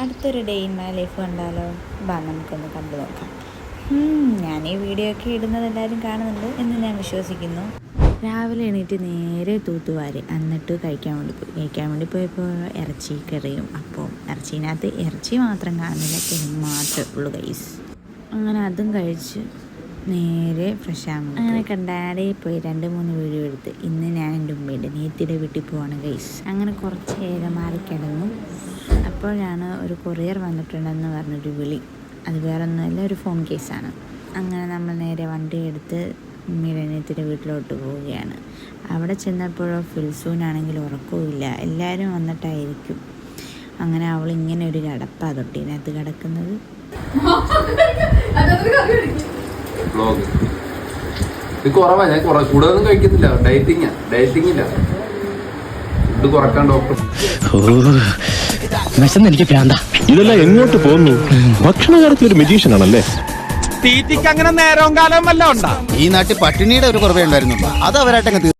അടുത്തൊരു day in my life കണ്ടാലോ? നമുക്കൊന്ന് കണ്ടു നോക്കാം. ഞാൻ ഈ വീഡിയോ ഒക്കെ ഇടുന്നത് എല്ലാവരും കാണുന്നുണ്ട് എന്ന് ഞാൻ വിശ്വസിക്കുന്നു. രാവിലെ എണീറ്റ് നേരെ തൂത്തുവാരി എന്നിട്ട് കഴിക്കാൻ വേണ്ടി പോയപ്പോൾ ഇറച്ചി കറിയും. അപ്പോൾ ഇറച്ചീനകത്ത് ഇറച്ചി മാത്രം കാണുന്നില്ല, കിഴങ്ങ് മാത്രമേ ഉള്ളൂ ഗൈസ്. അങ്ങനെ അതും കഴിച്ച് നേരെ ഫ്രഷ് ആകും. അങ്ങനെ കണ്ടാടെ പോയി 2-3 വീഡിയോ എടുത്ത് ഇന്ന് ഞാൻ എൻ്റെ ഉമ്മയുടെ നീത്തിയുടെ വീട്ടിൽ പോവാണ് ഗൈസ്. അങ്ങനെ കുറച്ച് നേരം മാറിക്കിടന്നു. അപ്പോഴാണ് ഒരു കൊറിയർ വന്നിട്ടുണ്ടെന്ന് പറഞ്ഞൊരു വിളി. അത് വേറെ ഒന്നുമല്ല, ഒരു ഫോൺ കേസാണ്. അങ്ങനെ നമ്മൾ നേരെ വണ്ടി എടുത്ത് ഉമ്മയുടെ നീത്തിയുടെ വീട്ടിലോട്ട് പോവുകയാണ്. അവിടെ ചെന്നപ്പോഴോ ഫിൽസൂനാണെങ്കിൽ ഉറക്കവുമില്ല, എല്ലാവരും വന്നിട്ടായിരിക്കും. അങ്ങനെ അവൾ ഇങ്ങനെ ഒരു കിടപ്പാ തൊട്ടിനകത്ത് കിടക്കുന്നത്. കുറവാ, ഞാൻ കൂടുതലൊന്നും കഴിക്കുന്നില്ല. ഡയറ്റിങ്ങില്ല, ഫുഡ് കുറക്കാൻ ഡോക്ടർ. എനിക്ക് പ്രാന്ത. ഇതെല്ലാം എങ്ങോട്ട് പോകുന്നു? ഭക്ഷണ കാര്യത്തിൽ ഒരു മെജീഷ്യൻ ആണല്ലേ. തീറ്റിക്ക് അങ്ങനെ നേരവും കാലവും വല്ല ഉണ്ടാ? ഈ നാട്ടിൽ പട്ടിണിയുടെ ഒരു കുറവേ ഉണ്ടായിരുന്നുള്ളൂ, അത് അവരായിട്ടങ്ങ്